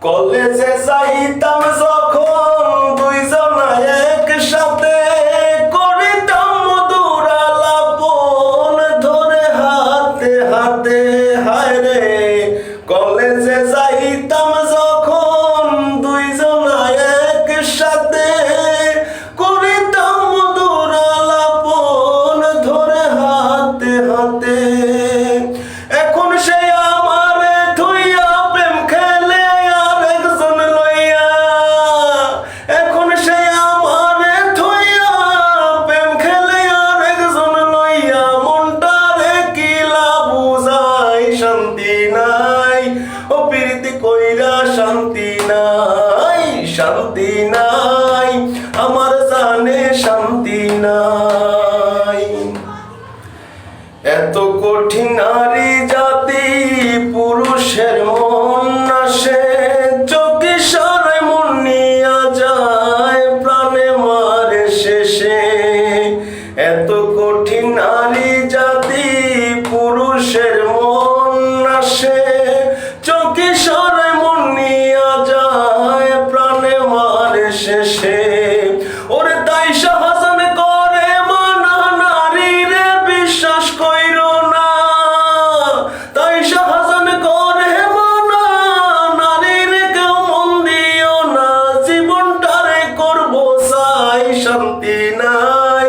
কলেজে যাইতাম যখন দুইজনা একসাথে, করিতাম মধুর আলাপন ধরে হাতে হাতে। হায় রে কলেজে যাইতাম যখন দুইজনা একসাথে, করিতাম মধুর আলাপন ধরে হাতে হাতে। এখন সে আমারে ধুইয়া প্রেম খেলে আরেকজন লইয়া, এখন সে আমারে ধুইয়া প্রেম খেলে আরেকজন লইয়া। মনটারে কিলা বুঝাই শান্তি নাই, ও প্রীতি কইরা শান্তি নাই, শান্তি নাই আমার জানে শান্তি নাই। এত কঠিন নারী জাতি পুরুষের মন আসে, চোখে সারে মন নিয়া যায় প্রাণে মারে শেষে। এত কঠিন নারী জাতি পুরুষের মন আসে, চোখে সারে মন নিয়া যায় প্রাণে মারে শেষে। ওরে তাই শাহজান করে মানা নারীরে বিশ্বাস কইরো না, তাই শাহজান করে মানা নারীরে কেউ মন দিও না। জীবনটারে করবো চাই শান্তি নাই,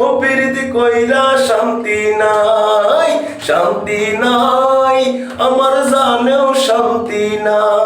ও প্রীতি কইরা শান্তি নাই, শান্তি নাই আমার জানেও শান্তি নাই।